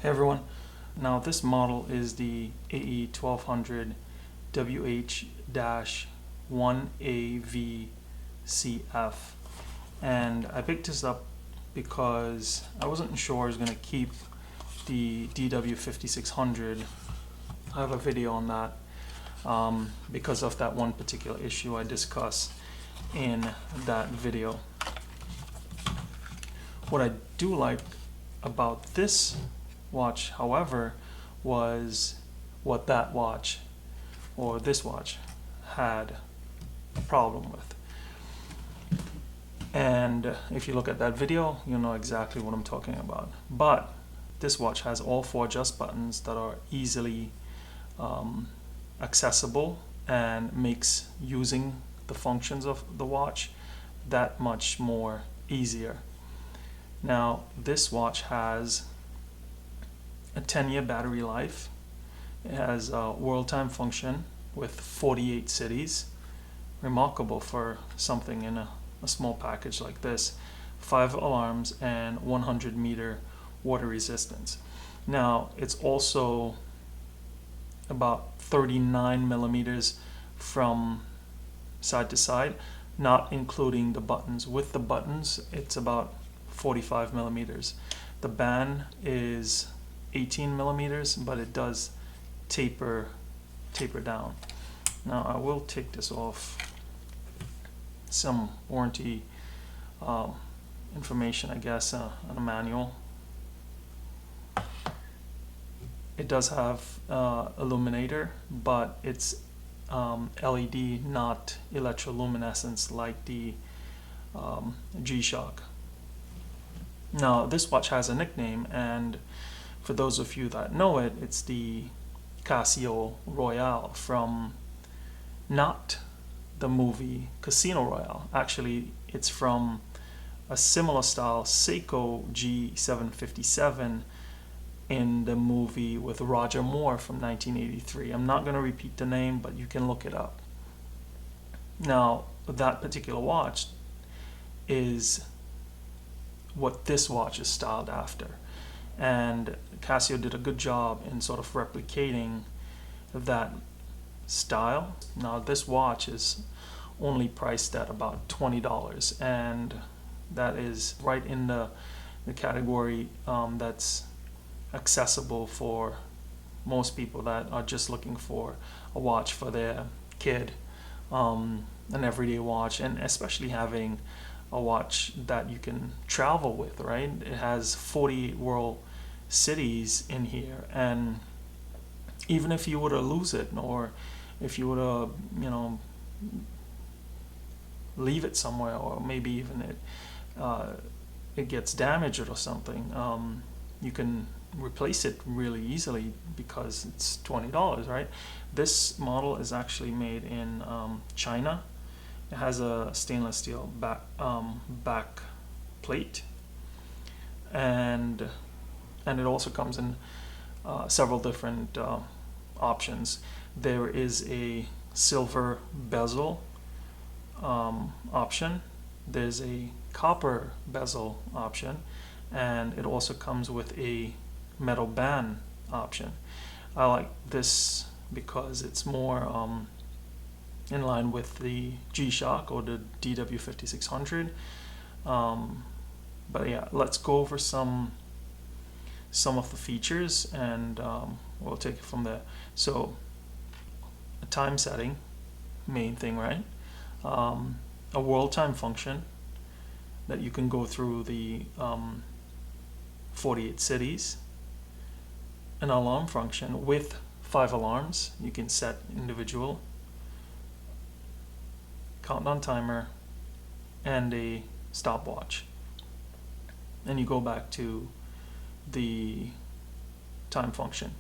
Hey everyone, now this model is the AE1200 WH-1AVCF, and I picked this up because I wasn't sure I was going to keep the DW5600. I have a video on that because of that one particular issue I discussed in that video. What I do like about this watch, however, was what that watch or this watch had a problem with. And if you look at that video, you'll know exactly what I'm talking about. But this watch has all 4 adjust buttons that are easily accessible and makes using the functions of the watch that much more easier. Now, this watch has a 10-year battery life. It has a world time function with 48 cities. Remarkable for something in a small package like this. 5 alarms and 100-meter water resistance. Now, it's also about 39 millimeters from side to side, not including the buttons. With the buttons, it's about 45 millimeters. The band is 18 millimeters, but it does taper down. Now I will take this off. Some warranty information, I guess, on a manual. It does have illuminator, but it's LED, not electroluminescence like the G-Shock. Now this watch has a nickname, and for those of you that know it, it's the CASIO Royale from not the movie Casino Royale. Actually, it's from a similar style Seiko G757 in the movie with Roger Moore from 1983. I'm not going to repeat the name, but you can look it up. Now, that particular watch is what this watch is styled after, and Casio did a good job in sort of replicating that style. Now this watch is only priced at about $20, and that is right in the category that's accessible for most people that are just looking for a watch for their kid, an everyday watch, and especially having a watch that you can travel with, right? It has 48 world cities in here, and even if you were to lose it, or if you were to, leave it somewhere, or maybe even it gets damaged or something, you can replace it really easily because it's $20, right? This model is actually made in China. It has a stainless steel back plate, and it also comes in several different options. There is a silver bezel option. There's a copper bezel option, and it also comes with a metal band option. I like this because it's more in line with the G-Shock or the DW5600. But yeah, let's go over some of the features, and we'll take it from there. So a time setting, main thing, right? A world time function that you can go through the 48 cities. An alarm function with 5 alarms. You can set individual, countdown timer, and a stopwatch. And you go back to the time function.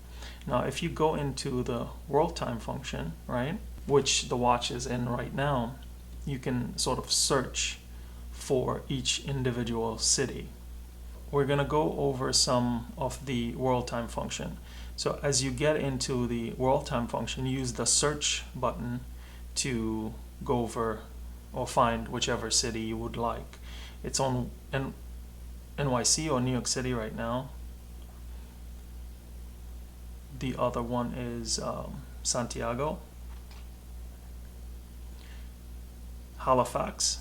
Now if you go into the world time function, right, which the watch is in right now, you can sort of search for each individual city. We're going to go over some of the world time function. So as you get into the world time function, use the search button to go over or find whichever city you would like. It's on NYC or New York City right now. The other one is Santiago, Halifax,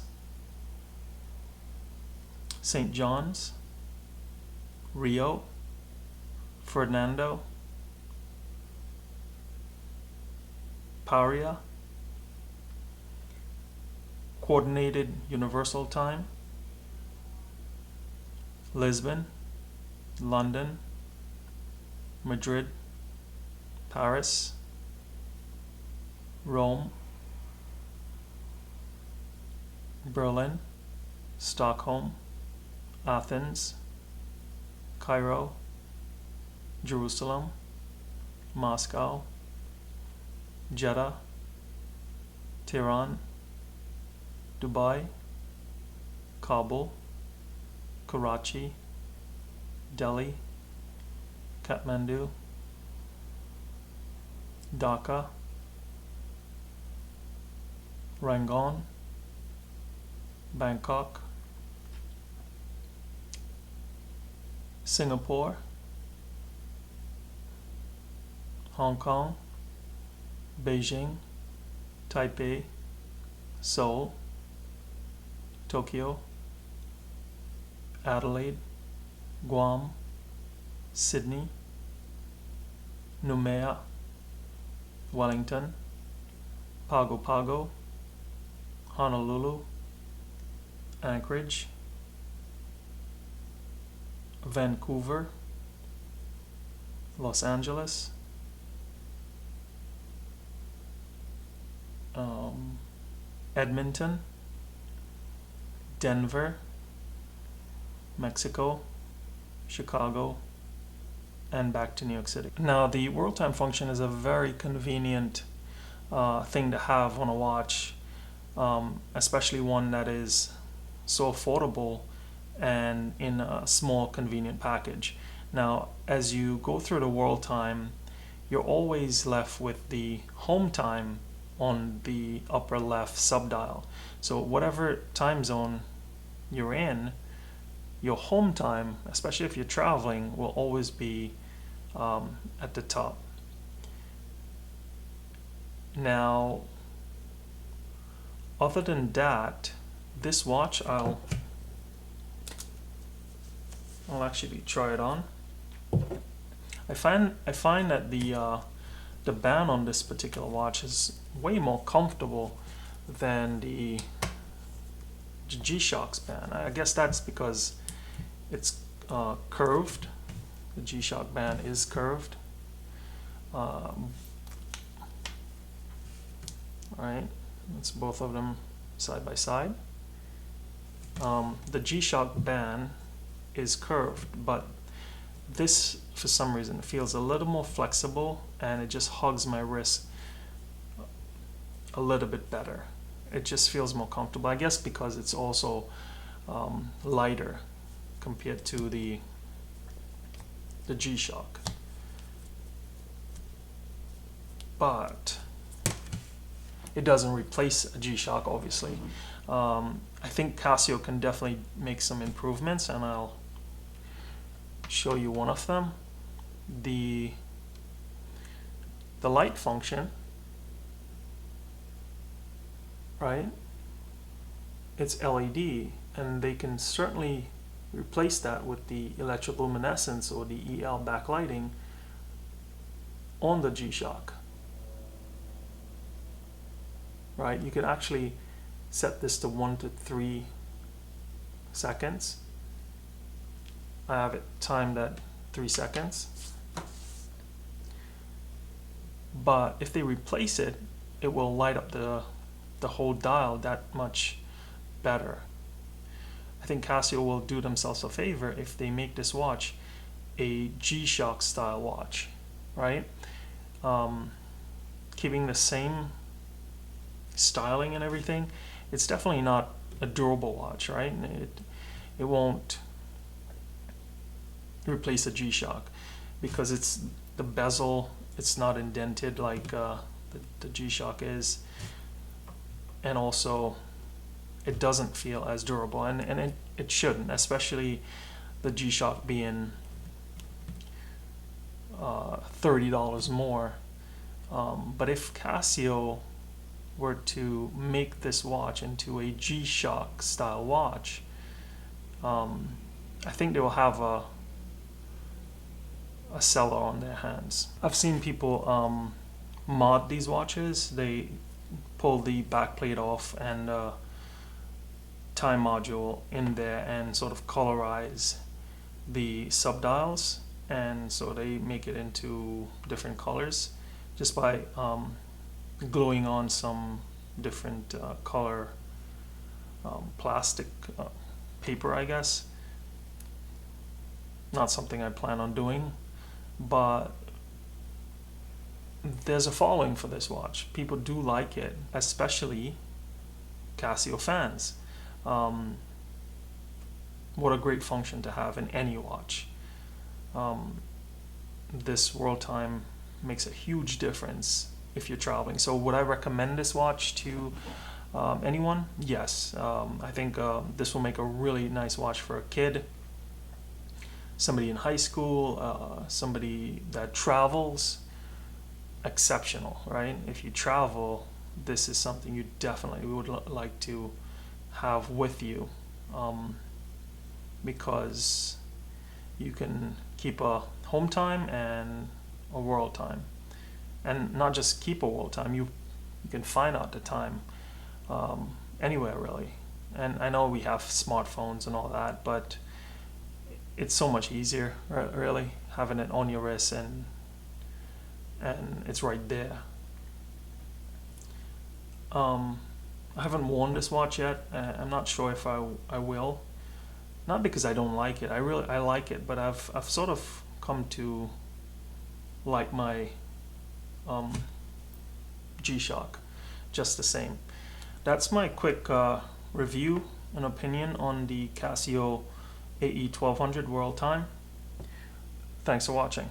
St. John's, Rio, Fernando, Paria, Coordinated Universal Time, Lisbon, London, Madrid, Paris, Rome, Berlin, Stockholm, Athens, Cairo, Jerusalem, Moscow, Jeddah, Tehran, Dubai, Kabul, Karachi, Delhi, Kathmandu, Dhaka, Rangoon, Bangkok, Singapore, Hong Kong, Beijing, Taipei, Seoul, Tokyo, Adelaide, Guam, Sydney, Noumea, Wellington, Pago Pago, Honolulu, Anchorage, Vancouver, Los Angeles, Edmonton, Denver, Mexico, Chicago, and back to New York City. Now, the world time function is a very convenient thing to have on a watch, especially one that is so affordable and in a small convenient package. Now, as you go through the world time, you're always left with the home time on the upper left subdial. So whatever time zone you're in, your home time, especially if you're traveling, will always be at the top. Now, other than that, this watch I'll actually try it on. I find that the band on this particular watch is way more comfortable than the G-Shock's band. I guess that's because it's curved. The G-Shock band is curved. Right, it's both of them side by side. The G-Shock band is curved, but this, for some reason, feels a little more flexible, and it just hugs my wrist a little bit better. It just feels more comfortable, I guess, because it's also lighter compared to the G-Shock. But it doesn't replace a G-Shock, obviously. I think Casio can definitely make some improvements, and I'll show you one of them. The light function, right? It's LED, and they can certainly replace that with the electroluminescence or the EL backlighting on the G-Shock. Right, you can actually set this to 1 to 3 seconds. I have it timed at 3 seconds. But if they replace it, it will light up the whole dial that much better. I think Casio will do themselves a favor if they make this watch a G-Shock style watch, right? Keeping the same styling and everything. It's definitely not a durable watch, right? It won't replace a G-Shock because it's the bezel, it's not indented like the G-Shock is, and also it doesn't feel as durable, and it shouldn't, especially the G-Shock being $30 more. But if Casio were to make this watch into a G-Shock style watch, I think they will have a seller on their hands. I've seen people mod these watches. They pull the back plate off and time module in there and sort of colorize the subdials, and so they make it into different colors just by gluing on some different color plastic paper, I guess. Not something I plan on doing, but there's a following for this watch. People do like it, especially Casio fans. What a great function to have in any watch. This world time makes a huge difference if you're traveling. So would I recommend this watch to anyone? Yes. I think this will make a really nice watch for a kid, somebody in high school, somebody that travels. Exceptional, right? If you travel, this is something you definitely would like to have with you, because you can keep a home time and a world time, and not just keep a world time, you can find out the time anywhere really. And I know we have smartphones and all that, but it's so much easier really having it on your wrist, and it's right there. I haven't worn this watch yet. I'm not sure if I will. Not because I don't like it. I like it, but I've sort of come to like my G-Shock just the same. That's my quick review and opinion on the Casio AE1200 World Time. Thanks for watching.